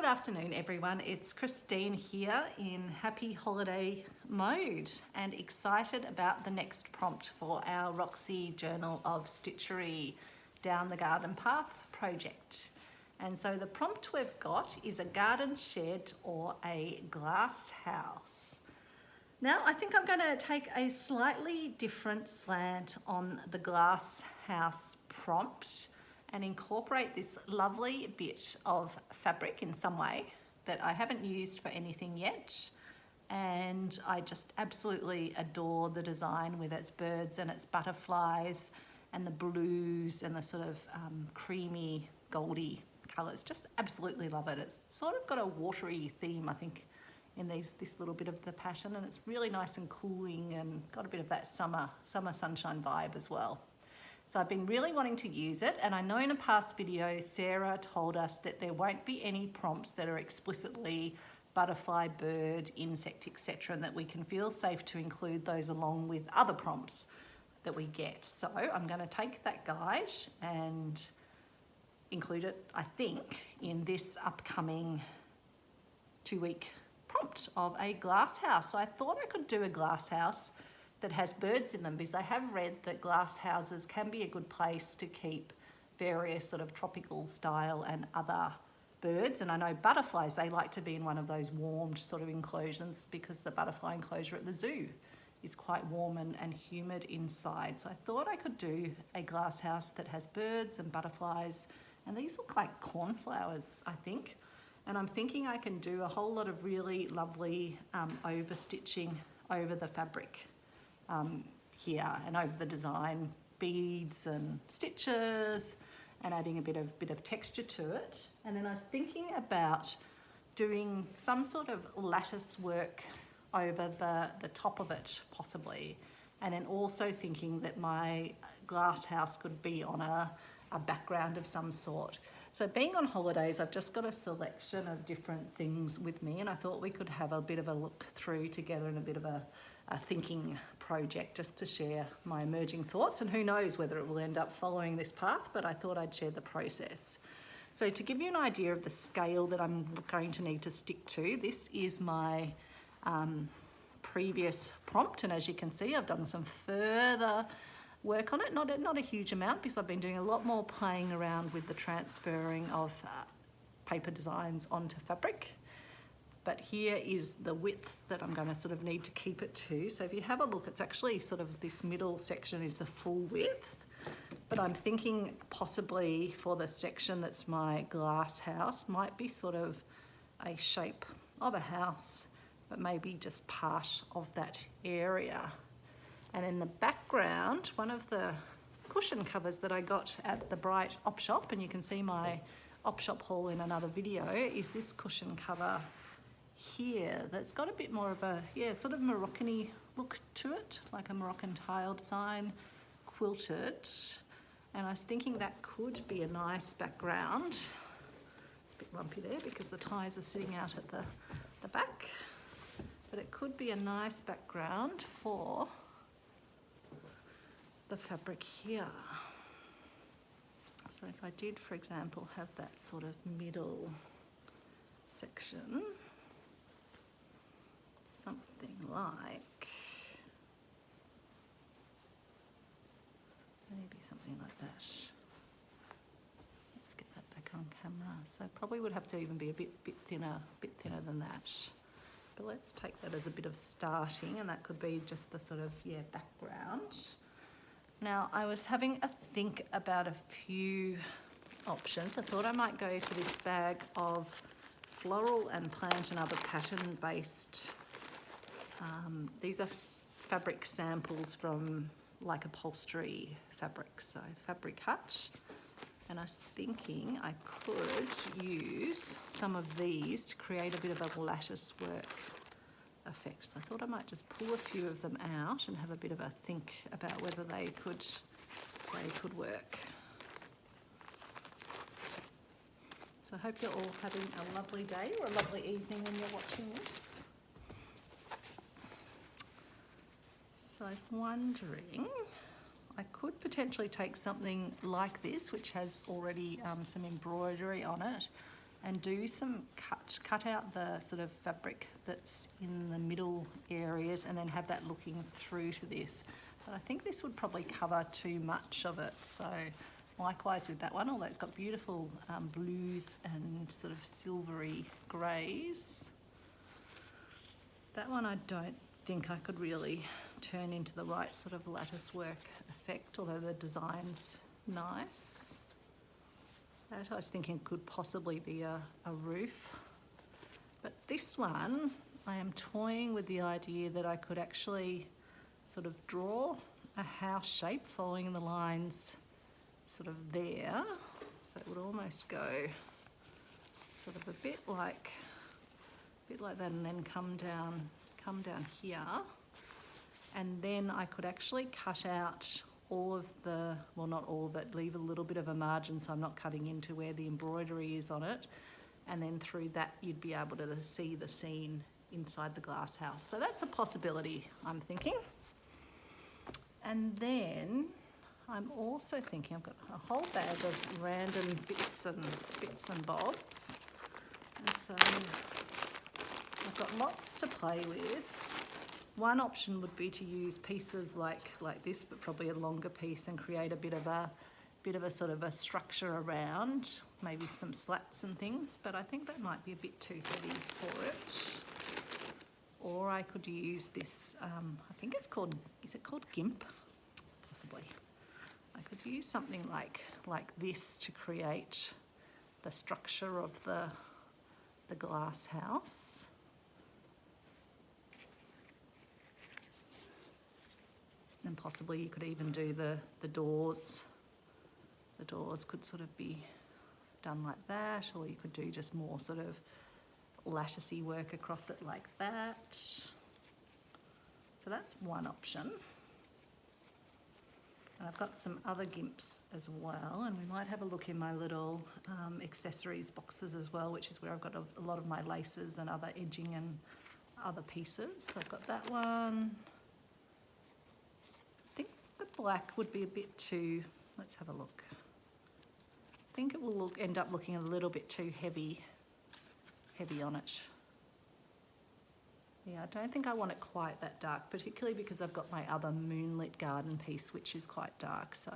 Good afternoon everyone, it's Christine here in happy holiday mode and excited about the next prompt for our Roxy Journal of Stitchery Down the Garden Path project. And so the prompt we've got is a garden shed or a glass house. Now I think I'm going to take a slightly different slant on the glass house prompt and incorporate this lovely bit of fabric in some way that I haven't used for anything yet, and I just absolutely adore the design with its birds and its butterflies and the blues and the sort of creamy goldy colours. Just absolutely love it. It's sort of got a watery theme, I think, in this little bit of the pattern, and it's really nice and cooling and got a bit of that summer sunshine vibe as well. So I've been really wanting to use it, and I know in a past video Sarah told us that there won't be any prompts that are explicitly butterfly, bird, insect, etc., and that we can feel safe to include those along with other prompts that we get. So I'm going to take that guide and include it, I think, in this upcoming 2-week prompt of a glass house. So I thought I could do a glass house that has birds in them, because I have read that glass houses can be a good place to keep various sort of tropical style and other birds. And I know butterflies, they like to be in one of those warmed sort of enclosures, because the butterfly enclosure at the zoo is quite warm and humid inside. So I thought I could do a glass house that has birds and butterflies, and these look like cornflowers, I think. And I'm thinking I can do a whole lot of really lovely overstitching over the fabric here and over the design, beads and stitches, and adding a bit of texture to it. And then I was thinking about doing some sort of lattice work over the top of it possibly, and then also thinking that my glass house could be on a background of some sort. So being on holidays, I've just got a selection of different things with me, and I thought we could have a bit of a look through together and a bit of a thinking project, just to share my emerging thoughts, and who knows whether it will end up following this path, but I thought I'd share the process. So to give you an idea of the scale that I'm going to need to stick to, this is my previous prompt, and as you can see I've done some further work on it, not a huge amount, because I've been doing a lot more playing around with the transferring of paper designs onto fabric. But here is the width that I'm going to sort of need to keep it to. So if you have a look, it's actually sort of this middle section is the full width, but I'm thinking possibly for the section that's my glass house might be sort of a shape of a house, but maybe just part of that area. And in the background, one of the cushion covers that I got at the Bright Op Shop, and you can see my Op Shop haul in another video, is this cushion cover here that's got a bit more of a, sort of Moroccan-y look to it, like a Moroccan tile design, quilted. And I was thinking that could be a nice background. It's a bit lumpy there because the ties are sitting out at the back, but it could be a nice background for the fabric here. So if I did, for example, have that sort of middle section, something like, maybe something like that. Let's get that back on camera. So probably would have to even be a bit thinner than that. But let's take that as a bit of starting, and that could be just the sort of, background. Now I was having a think about a few options. I thought I might go to this bag of floral and plant and other pattern based, these are fabric samples from like upholstery fabric, so Fabric Hut. And I was thinking I could use some of these to create a bit of a lattice work effect. So I thought I might just pull a few of them out and have a bit of a think about whether they could work. So I hope you're all having a lovely day or a lovely evening when you're watching this. So I'm wondering, I could potentially take something like this, which has already some embroidery on it, and do some cut out the sort of fabric that's in the middle areas and then have that looking through to this. But I think this would probably cover too much of it, so likewise with that one, although it's got beautiful blues and sort of silvery greys. That one I don't think I could really turn into the right sort of lattice work effect, although the design's nice. That I was thinking could possibly be a roof. But this one, I am toying with the idea that I could actually sort of draw a house shape following the lines sort of there. So it would almost go sort of a bit like that, and then come down here. And then I could actually cut out all of the, well, not all of it, leave a little bit of a margin so I'm not cutting into where the embroidery is on it. And then through that, you'd be able to see the scene inside the glass house. So that's a possibility, I'm thinking. And then I'm also thinking, I've got a whole bag of random bits and bobs. And so I've got lots to play with. One option would be to use pieces like this, but probably a longer piece, and create a bit of a sort of a structure around, maybe some slats and things, but I think that might be a bit too heavy for it. Or I could use this, I think it's called, is it called GIMP? Possibly. I could use something like this to create the structure of the glass house. And possibly you could even do the doors. The doors could sort of be done like that, or you could do just more sort of latticey work across it like that. So that's one option. And I've got some other GIMPs as well, and we might have a look in my little accessories boxes as well, which is where I've got a lot of my laces and other edging and other pieces. So I've got that one. Black would be a bit too, let's have a look. I think it will end up looking a little bit too heavy on it. Yeah, I don't think I want it quite that dark, particularly because I've got my other moonlit garden piece, which is quite dark. So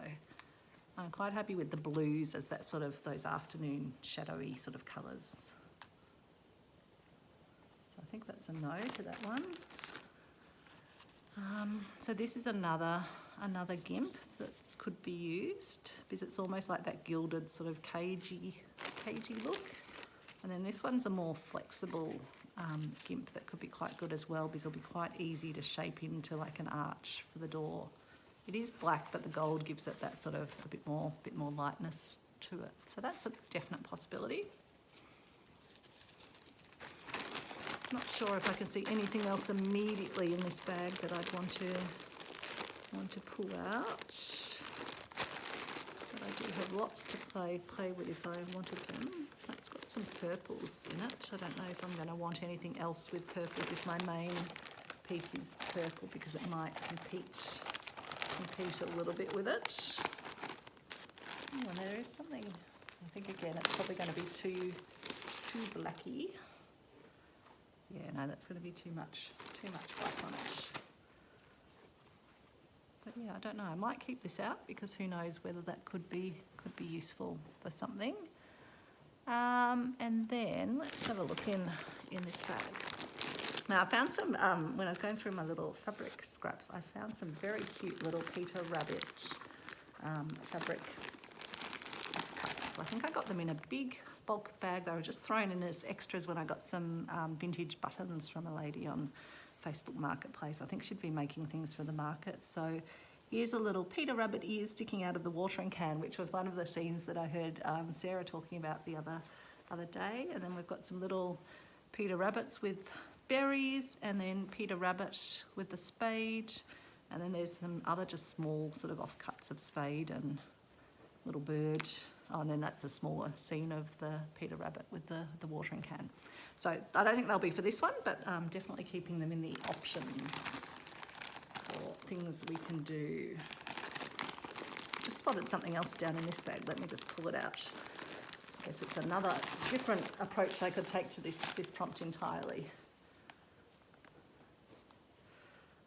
I'm quite happy with the blues as that sort of, those afternoon shadowy sort of colours. So I think that's a no to that one. So this is another GIMP that could be used, because it's almost like that gilded sort of cagey look. And then this one's a more flexible GIMP that could be quite good as well, because it'll be quite easy to shape into like an arch for the door. It is black, but the gold gives it that sort of a bit more lightness to it. So that's a definite possibility. Not sure if I can see anything else immediately in this bag that I'd want to pull out. But I do have lots to play with if I wanted them. That's got some purples in it. I don't know if I'm going to want anything else with purples if my main piece is purple, because it might compete a little bit with it. Oh, and there is something, I think again it's probably going to be too blacky. Yeah, no, that's going to be too much black on it. But yeah, I don't know. I might keep this out, because who knows whether that could be useful for something. And then let's have a look in this bag. Now I found some, when I was going through my little fabric scraps, I found some very cute little Peter Rabbit fabric cuts. I think I got them in a big bulk bag. They were just thrown in as extras when I got some vintage buttons from a lady on Facebook Marketplace. I think she'd been making things for the market. So here's a little Peter Rabbit ear sticking out of the watering can, which was one of the scenes that I heard Sarah talking about the other day. And then we've got some little Peter Rabbits with berries, and then Peter Rabbit with the spade. And then there's some other just small sort of offcuts of spade and little bird. Oh, and then that's a smaller scene of the Peter Rabbit with the watering can. So I don't think they'll be for this one, but definitely keeping them in the options for things we can do. Just spotted something else down in this bag. Let me just pull it out. guess it's another different approach I could take to this prompt entirely.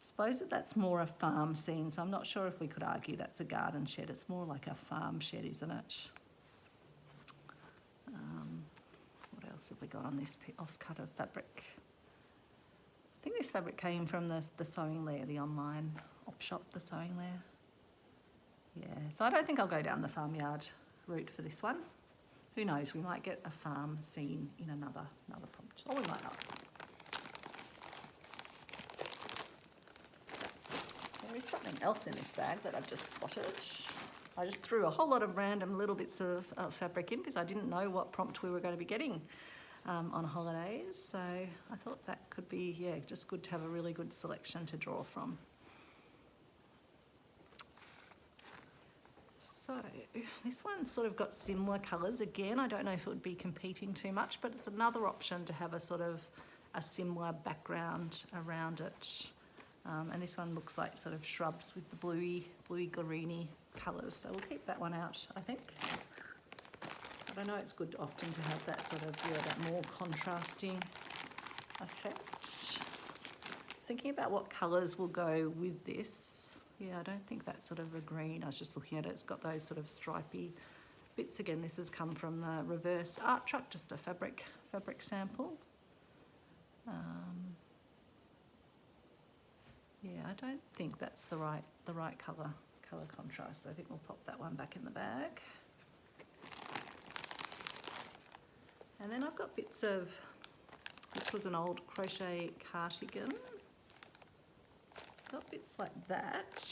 I suppose that's more a farm scene, so I'm not sure if we could argue that's a garden shed. It's more like a farm shed, isn't it? What else have we got on this off-cut of fabric? I think this fabric came from the Sewing Lair, the online op shop, the Sewing Lair. Yeah, so I don't think I'll go down the farmyard route for this one. Who knows, we might get a farm scene in another prompt, or we might not. There is something else in this bag that I've just spotted. I just threw a whole lot of random little bits of fabric in because I didn't know what prompt we were going to be getting on holidays. So I thought that could be, yeah, just good to have a really good selection to draw from. So this one's sort of got similar colours. Again, I don't know if it would be competing too much, but it's another option to have a sort of a similar background around it. And this one looks like sort of shrubs with the bluey greeny colours. So we'll keep that one out, I think. But I know it's good often to have that sort of, yeah, that more contrasting effect. Thinking about what colours will go with this. Yeah, I don't think that's sort of a green. I was just looking at it. It's got those sort of stripy bits. Again, this has come from the Reverse Art Truck, just a fabric sample. Yeah, I don't think that's the right colour contrast. So I think we'll pop that one back in the bag. And then I've got bits of, this was an old crochet cardigan. Got bits like that,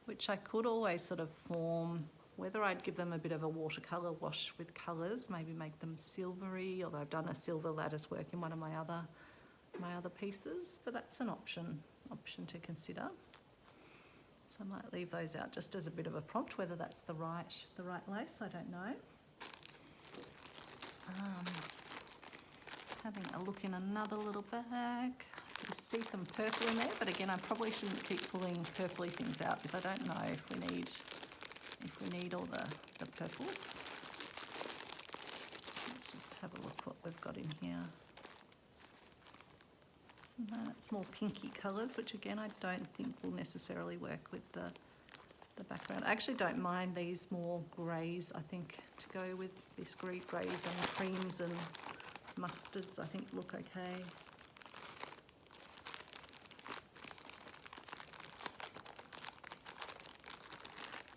which I could always sort of form, whether I'd give them a bit of a watercolour wash with colours, maybe make them silvery, although I've done a silver lattice work in one of my other pieces, but that's an option to consider. So I might leave those out just as a bit of a prompt, whether that's the right lace, I don't know. Having a look in another little bag. So you see some purple in there, but again, I probably shouldn't keep pulling purpley things out because I don't know if we need all the purples. Let's just have a look what we've got in here. So that's more pinky colours, which again I don't think will necessarily work with the background. I actually don't mind these more greys, I think, to go with this greys and creams and mustards, I think look okay.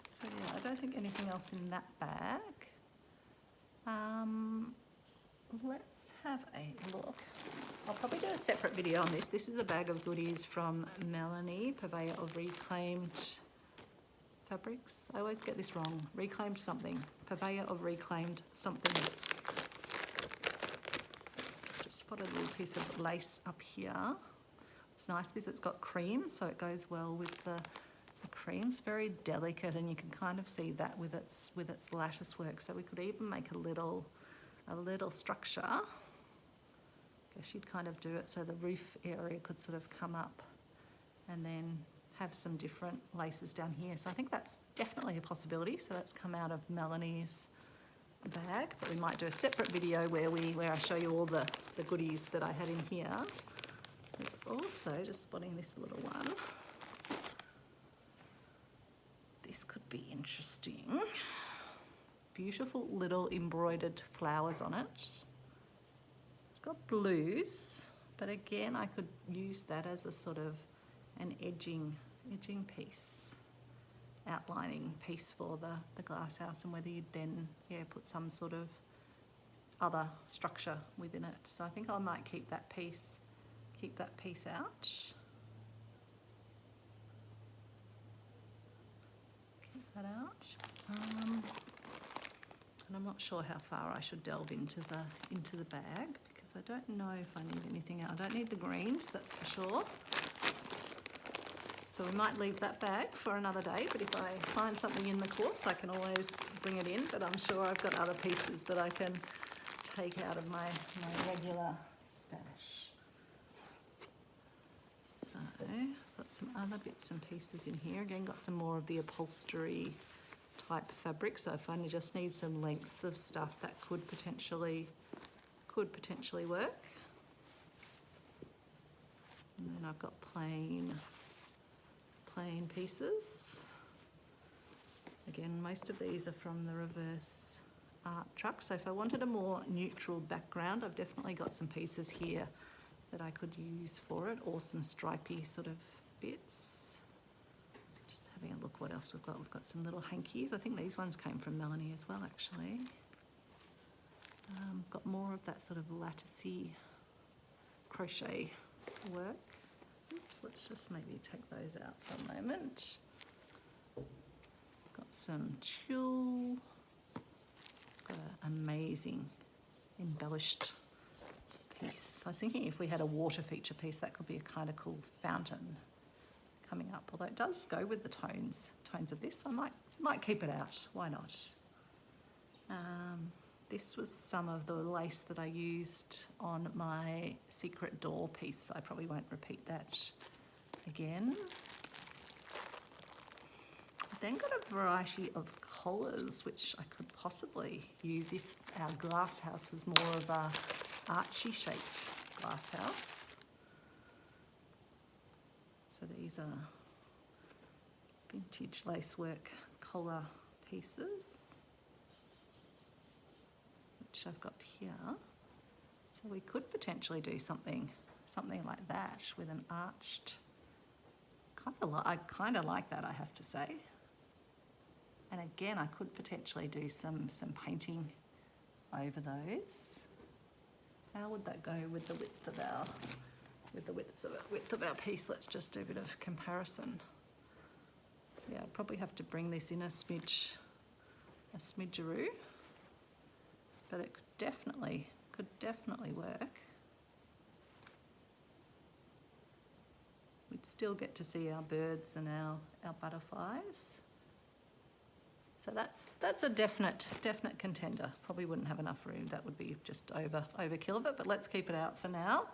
So yeah, I don't think anything else in that bag. Let's have a look. I'll probably do a separate video on this. This is a bag of goodies from Melanie, purveyor of Reclaimed Fabrics. I always get this wrong. Reclaimed something. Purveyor of Reclaimed Somethings. Just spotted a little piece of lace up here. It's nice because it's got cream, so it goes well with the creams. Very delicate, and you can kind of see that with its lattice work. So we could even make a little structure. I guess you'd kind of do it so the roof area could sort of come up and then have some different laces down here. So I think that's definitely a possibility. So that's come out of Melanie's bag, but we might do a separate video where I show you all the goodies that I had in here. There's also, just spotting this little one, this could be interesting. Beautiful little embroidered flowers on it. It's got blues, but again I could use that as a sort of an edging piece, outlining piece for the glass house, and whether you'd then put some sort of other structure within it. So I think I might keep that piece out. Keep that out. And I'm not sure how far I should delve into the bag because I don't know if I need anything else. I don't need the greens, that's for sure. So we might leave that bag for another day, but if I find something in the course, I can always bring it in, but I'm sure I've got other pieces that I can take out of my regular stash. So, got some other bits and pieces in here. Again, got some more of the upholstery type fabric, so if I just need some lengths of stuff, that could potentially work. And then I've got plain pieces. Again, most of these are from the reverse art truck, so if I wanted a more neutral background, I've definitely got some pieces here that I could use for it, or some stripy sort of bits. Just having a look what else we've got. We've got some little hankies. I think these ones came from Melanie as well, actually. Got more of that sort of latticey crochet work. Oops, let's just maybe take those out for a moment. Got some tulle. Got an amazing embellished piece. I was thinking if we had a water feature piece, that could be a kind of cool fountain coming up. Although it does go with the tones of this. I might keep it out. Why not? This was some of the lace that I used on my secret door piece. I probably won't repeat that again. I've then got a variety of collars which I could possibly use if our glass house was more of a archy shaped glass house. So these are vintage lacework collar pieces, which I've got here. So we could potentially do something like that with an arched, I kind of like that, I have to say. And again, I could potentially do some painting over those. How would that go with the width of our piece? Let's just do a bit of comparison. Yeah, I'd probably have to bring this in a smidgeroo, but it could definitely work. We'd still get to see our birds and our butterflies. So that's a definite contender. Probably wouldn't have enough room. That would be just overkill of it, but let's keep it out for now.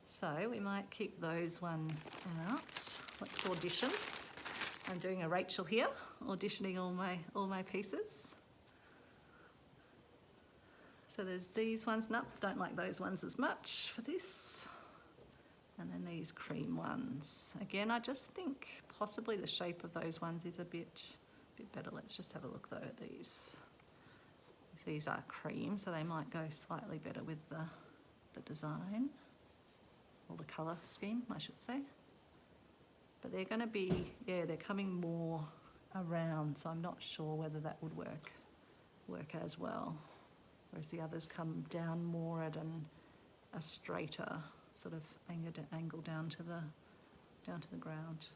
So we might keep those ones out. Let's audition. I'm doing a Rachel here, auditioning all my pieces. So there's these ones. Nope, don't like those ones as much for this. And then these cream ones. Again, I just think possibly the shape of those ones is a bit better. Let's just have a look though at these. These are cream, so they might go slightly better with the design, or the colour scheme, I should say. But they're going to be, yeah, they're coming more around, so I'm not sure whether that would work as well. Whereas the others come down more at a straighter sort of angle down to the ground.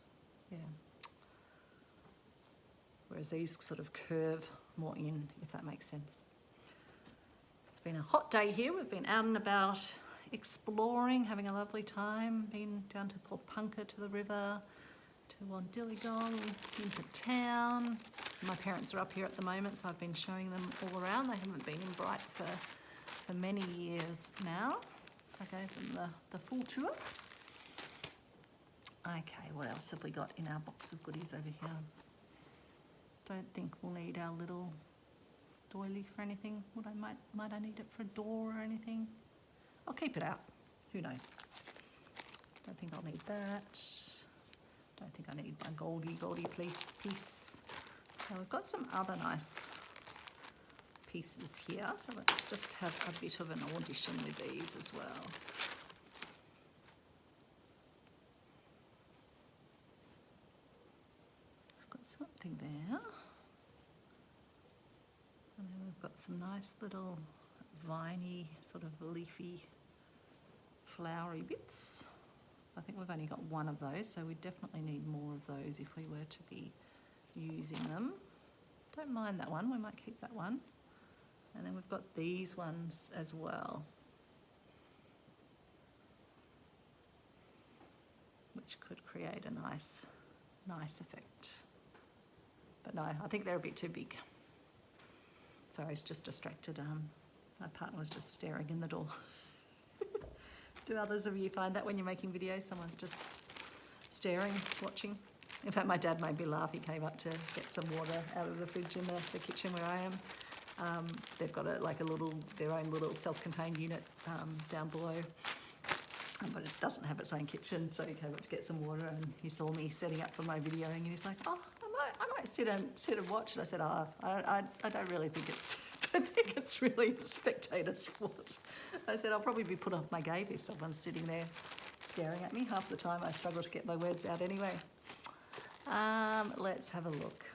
Yeah. Whereas these sort of curve more in, if that makes sense. It's been a hot day here. We've been out and about exploring, having a lovely time. Been down to Port Punka, to the river, to Wandilligong, into town. My parents are up here at the moment, so I've been showing them all around. They haven't been in Bright for many years now. So I gave them the full tour. Okay, what else have we got in our box of goodies over here? Don't think we'll need our little doily for anything. Might I need it for a door or anything? I'll keep it out. Who knows? Don't think I'll need that. Don't think I need my goldy piece. Now we've got some other nice pieces here, so let's just have a bit of an audition with these as well. I've got something there. And then we've got some nice little viney, sort of leafy, flowery bits. I think we've only got one of those, so we definitely need more of those if we were to be using them. Don't mind that one, we might keep that one. And then we've got these ones as well, which could create a nice effect. But no, I think they're a bit too big. Sorry, I was just distracted. My partner was just staring in the door. Do others of you find that when you're making videos, someone's just staring, watching In fact, my dad made me laugh. He came up to get some water out of the fridge in the kitchen where I am. They've got their own little self-contained unit down below, but it doesn't have its own kitchen. So he came up to get some water, and he saw me setting up for my videoing, and he's like, "Oh, I might sit and watch." And I said, I don't really think it's really a spectator sport. I said, I'll probably be put off my game if someone's sitting there staring at me. Half the time I struggle to get my words out anyway. Let's have a look.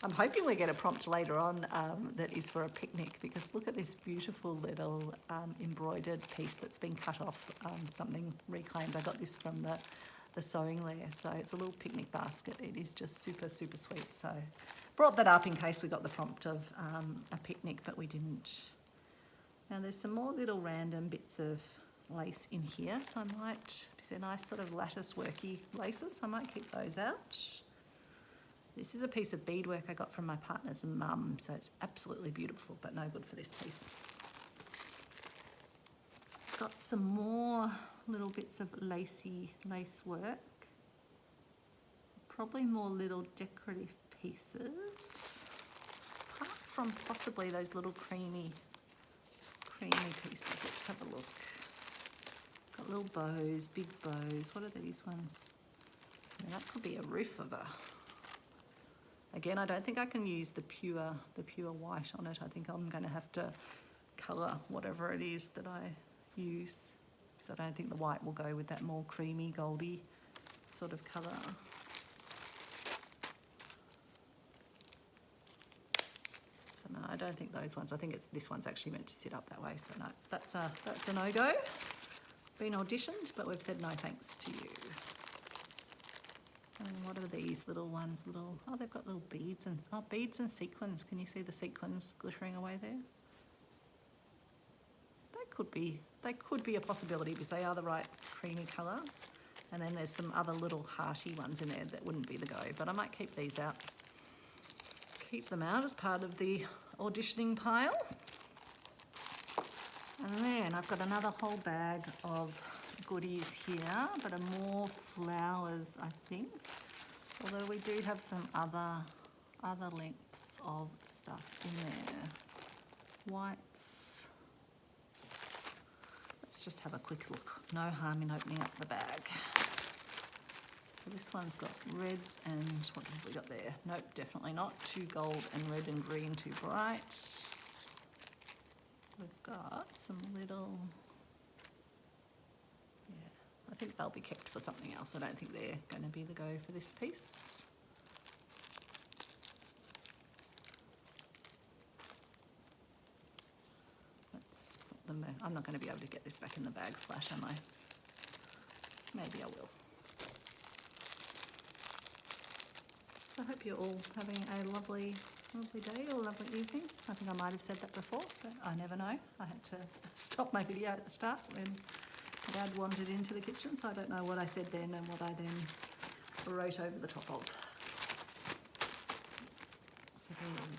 I'm hoping we get a prompt later on that is for a picnic, because look at this beautiful little embroidered piece that's been cut off, something reclaimed. I got this from the sewing layer, so it's a little picnic basket. It is just super, super sweet. So brought that up in case we got the prompt of a picnic, but we didn't. Now there's some more little random bits of lace in here, so I might, these are nice sort of lattice worky laces, I might keep those out. This is a piece of beadwork I got from my partner's mum, so it's absolutely beautiful, but no good for this piece. It's got some more little bits of lacy lace work, probably more little decorative pieces, apart from possibly those little creamy pieces. Let's have a look. Got little bows, big bows. What are these ones? Yeah, that could be a roof of a. Again, I don't think I can use the pure white on it. I think I'm going to have to colour whatever it is that I use, because I don't think the white will go with that more creamy, goldy sort of colour. So no, I don't think those ones. I think this one's actually meant to sit up that way. So no, that's a no-go. Been auditioned, but we've said no thanks to you. And what are these little ones? Oh, they've got little beads and sequins. Can you see the sequins glittering away there? They could be a possibility because they are the right creamy colour. And then there's some other little hearty ones in there that wouldn't be the go, but I might keep these out. Keep them out as part of the auditioning pile. And then I've got another whole bag of goodies here, but are more flowers, I think. Although we do have some other lengths of stuff in there. Whites. Let's just have a quick look. No harm in opening up the bag. So this one's got reds and what have we got there? Nope, definitely not. Too gold and red and green, too bright. We've got some little, yeah, I think they'll be kept for something else. I don't think they're going to be the go for this piece. Let's put them back. I'm not going to be able to get this back in the bag flash, am I? Maybe I will. So I hope you're all having a lovely day or lovely evening. I think I might have said that before, but I never know. I had to stop my video at the start when Dad wandered into the kitchen, so I don't know what I said then and what I then wrote over the top of. So there we go.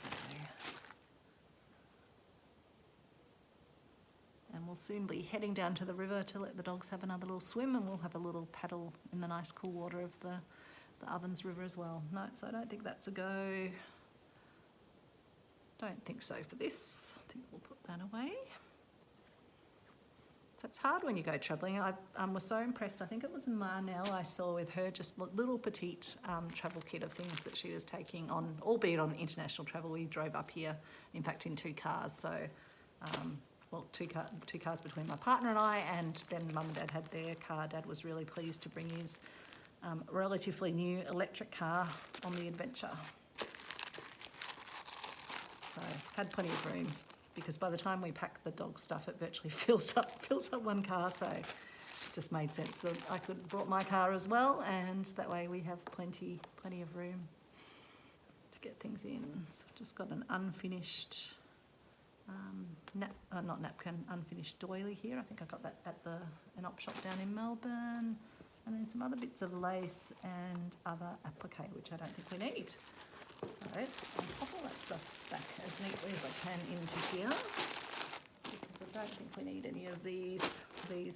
And we'll soon be heading down to the river to let the dogs have another little swim, and we'll have a little paddle in the nice cool water of the Ovens River as well. No, so I don't think that's a go. Don't think so for this. I think we'll put that away. So it's hard when you go travelling. I was so impressed. I think it was Marnell I saw with her, just little petite travel kit of things that she was taking on, albeit on international travel. We drove up here, in fact, in 2 cars. So, well, two cars between my partner and I, and then Mum and Dad had their car. Dad was really pleased to bring his relatively new electric car on the adventure. So had plenty of room, because by the time we pack the dog stuff, it virtually fills up one car. So it just made sense that I could have brought my car as well, and that way we have plenty of room to get things in. So I've just got an unfinished not napkin, unfinished doily here. I think I got that at an op shop down in Melbourne. And then some other bits of lace and other applique, which I don't think we need. So I'll pop all that stuff back as neatly as I can into here, because I don't think we need any of these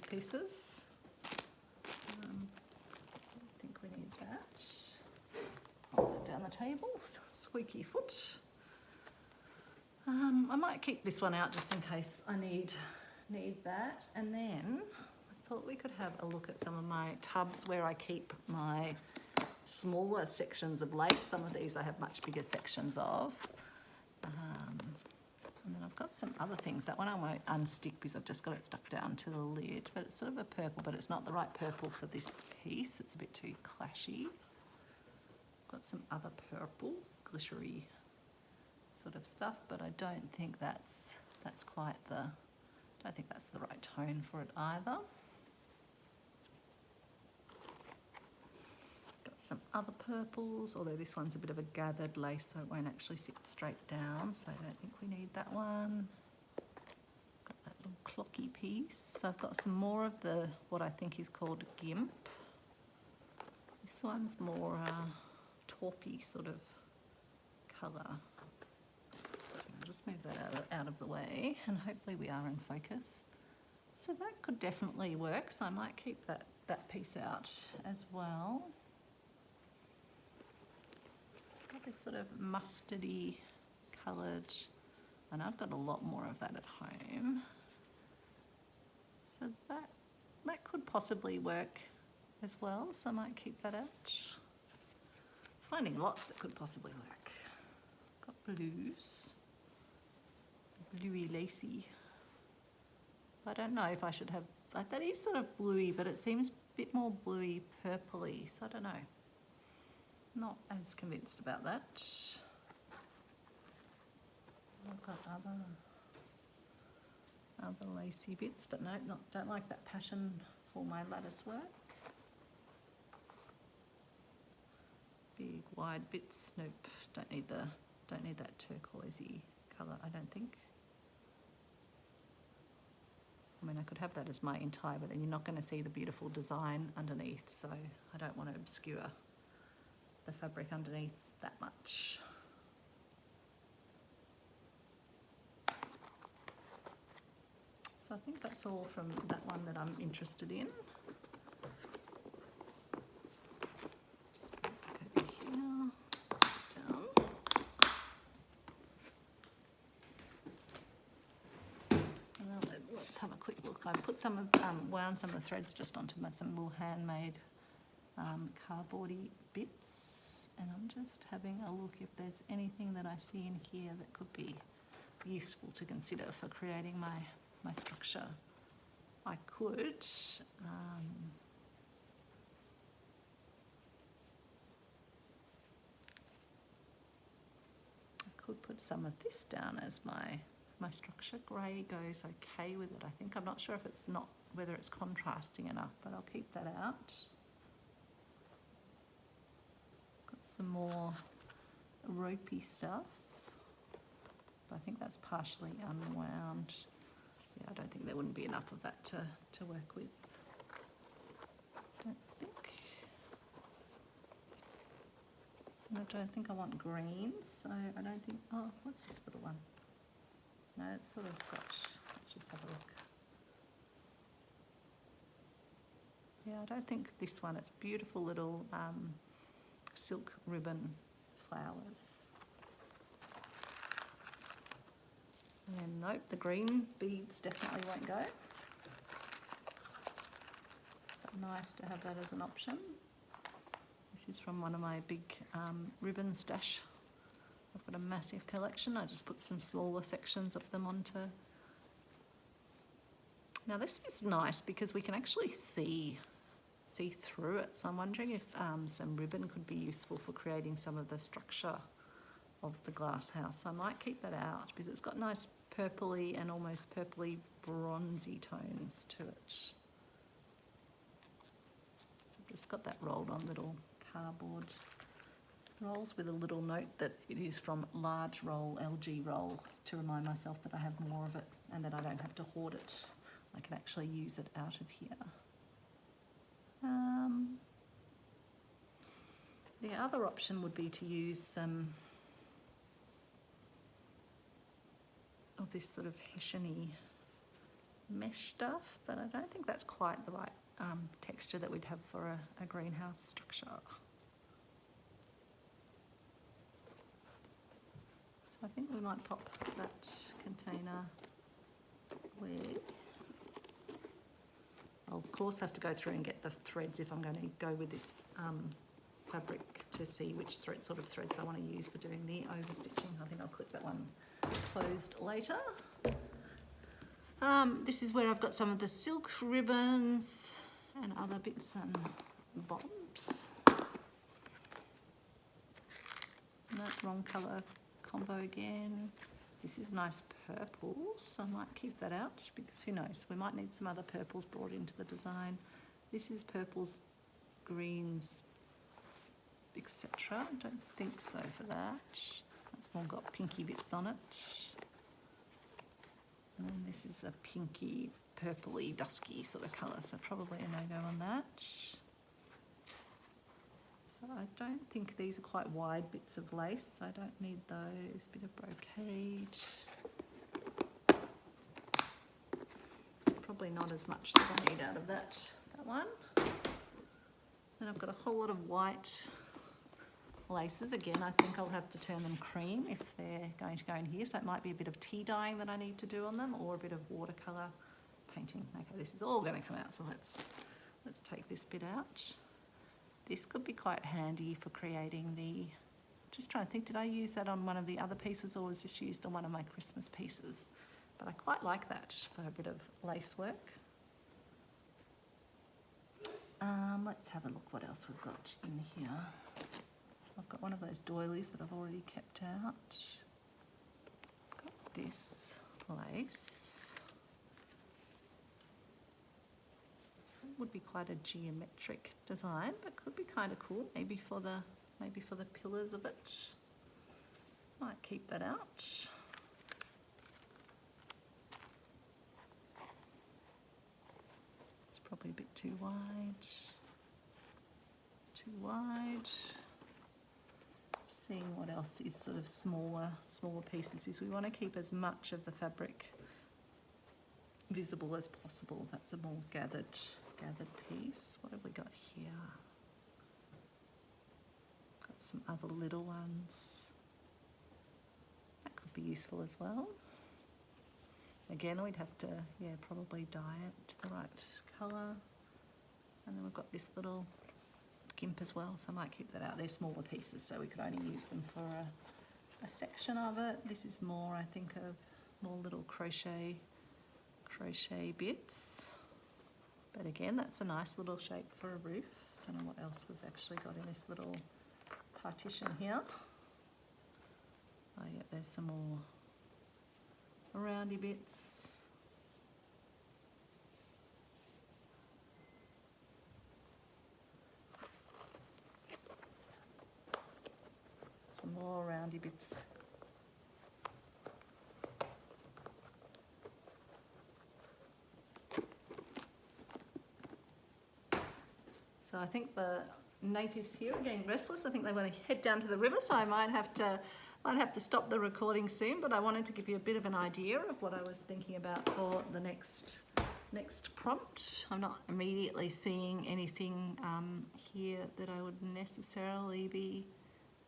pieces. I don't think we need that. table, squeaky foot. I might keep this one out just in case I need that. And then I thought we could have a look at some of my tubs where I keep my smaller sections of lace. Some of these I have much bigger sections of. And then I've got some other things. That one I won't unstick because I've just got it stuck down to the lid, but it's sort of a purple, but it's not the right purple for this piece. It's a bit too clashy. Got some other purple, glittery sort of stuff, but I don't think that's quite the, I don't think that's the right tone for it either. Some other purples, although this one's a bit of a gathered lace, so it won't actually sit straight down, so I don't think we need that one. Got that little clocky piece. So I've got some more of the, what I think is called gimp. This one's more taupey sort of colour. I'll just move that out of the way, and hopefully we are in focus. So that could definitely work, so I might keep that piece out as well. This sort of mustardy coloured, and I've got a lot more of that at home, so that could possibly work as well, so I might keep that out. Finding lots that could possibly work. Got blues, bluey lacy. I don't know if I should have, like, that is sort of bluey, but it seems a bit more bluey purpley, so I don't know. Not as convinced about that. I've got other lacy bits, but no, don't like that pattern for my lattice work. Big wide bits, nope. Don't need that turquoisey colour, I don't think. I mean, I could have that as my entire, but then you're not going to see the beautiful design underneath, so I don't want to obscure the fabric underneath that much. So I think that's all from that one that I'm interested in. Just put it back over here, down. And then let's have a quick look. I put some of wound some of the threads just onto some little handmade cardboardy bits, and I'm just having a look if there's anything that I see in here that could be useful to consider for creating my structure. I could put some of this down as my structure. Grey goes okay with it, I think. I'm not sure if it's not, whether it's contrasting enough, but I'll keep that out. Some more ropey stuff, but I think that's partially unwound. Yeah, I don't think there wouldn't be enough of that to work with. I don't think I want greens, so I don't think, oh, what's this little one? No, it's sort of got, let's just have a look. Yeah, I don't think this one, it's beautiful little silk ribbon flowers. And then nope, the green beads definitely won't go. But nice to have that as an option. This is from one of my big ribbon stash. I've got a massive collection. I just put some smaller sections of them onto. Now this is nice because we can actually see through it, so I'm wondering if some ribbon could be useful for creating some of the structure of the glass house. So I might keep that out because it's got nice purpley and almost purpley bronzy tones to it. So I've just got that rolled on little cardboard rolls with a little note that it is from large roll, LG roll, to remind myself that I have more of it and that I don't have to hoard it. I can actually use it out of here. The other option would be to use some of this sort of hessian-y mesh stuff, but I don't think that's quite the right texture that we'd have for a greenhouse structure. I think we might pop that container where I'll of course have to go through and get the threads if I'm going to go with this fabric to see which sort of threads I want to use for doing the overstitching. I think I'll clip that one closed later. This is where I've got some of the silk ribbons and other bits and bobs. No, wrong colour combo again. This is nice purple, so I might keep that out because who knows, we might need some other purples brought into the design. This is purples, greens, etc. I don't think so for that. That's more got pinky bits on it. And then this is a pinky, purpley, dusky sort of colour, so probably a no-go on that. So I don't think these are quite wide bits of lace, so I don't need those. Bit of brocade. Probably not as much that I need out of that one. Then I've got a whole lot of white laces. Again, I think I'll have to turn them cream if they're going to go in here, so it might be a bit of tea dyeing that I need to do on them, or a bit of watercolour painting. Okay, this is all going to come out, so let's take this bit out. This could be quite handy for creating the, just trying to think, did I use that on one of the other pieces or was this used on one of my Christmas pieces? But I quite like that for a bit of lace work. Let's have a look what else we've got in here. I've got one of those doilies that I've already kept out. Got this lace. Would be quite a geometric design, but could be kind of cool. Maybe for the pillars of it. Might keep that out. It's probably a bit too wide. Too wide. Seeing what else is sort of smaller pieces, because we want to keep as much of the fabric visible as possible. That's a more gathered piece. What have we got here? Got some other little ones. That could be useful as well. Again, we'd have to, probably dye it to the right colour. And then we've got this little gimp as well, so I might keep that out. They're smaller pieces, so we could only use them for a section of it. This is more, I think, of more little crochet bits. But again, that's a nice little shape for a roof. Don't know what else we've actually got in this little partition here. Oh yeah, there's some more roundy bits. Some more roundy bits. So I think the natives here are getting restless. I think they want to head down to the river, so I might have to stop the recording soon, but I wanted to give you a bit of an idea of what I was thinking about for the next prompt. I'm not immediately seeing anything here that I would necessarily be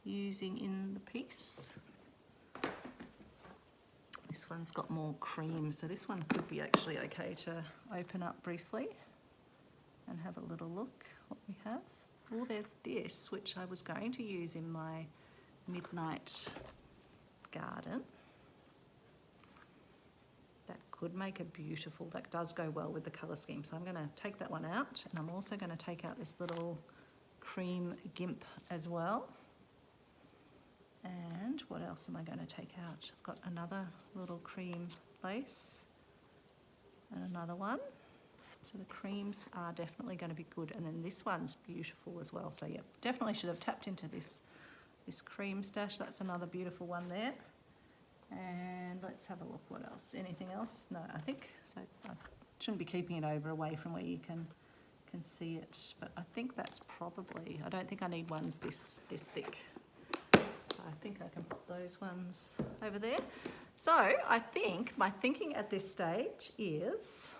using in the piece. This one's got more cream, so this one could be actually okay to open up briefly and have a little look what we have. Oh, there's this, which I was going to use in my midnight garden. That could make a beautiful, that does go well with the colour scheme. So I'm going to take that one out, and I'm also going to take out this little cream gimp as well. And what else am I going to take out? I've got another little cream lace and another one. So the creams are definitely going to be good. And then this one's beautiful as well. So yeah, definitely should have tapped into this cream stash. That's another beautiful one there. And let's have a look what else. Anything else? No, I think so. I shouldn't be keeping it over away from where you can see it. But I think that's probably, I don't think I need ones this thick. So I think I can put those ones over there. So I think my thinking at this stage is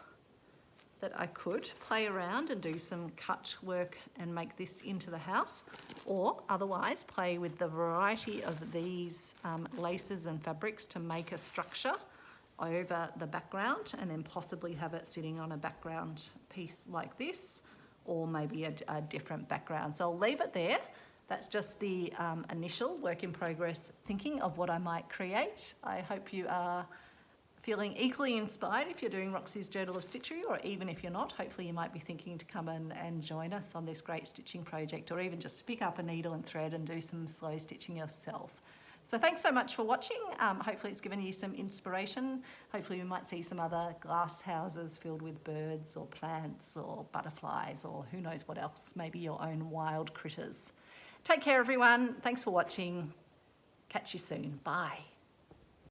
that I could play around and do some cut work and make this into the house, or otherwise play with the variety of these laces and fabrics to make a structure over the background, and then possibly have it sitting on a background piece like this, or maybe a different background. So I'll leave it there. That's just the initial work in progress thinking of what I might create. I hope you are feeling equally inspired if you're doing Roxy's Journal of Stitchery, or even if you're not, hopefully you might be thinking to come and join us on this great stitching project, or even just to pick up a needle and thread and do some slow stitching yourself. So thanks so much for watching. Hopefully it's given you some inspiration. Hopefully we might see some other glass houses filled with birds or plants or butterflies, or who knows what else, maybe your own wild critters. Take care everyone. Thanks for watching. Catch you soon. Bye.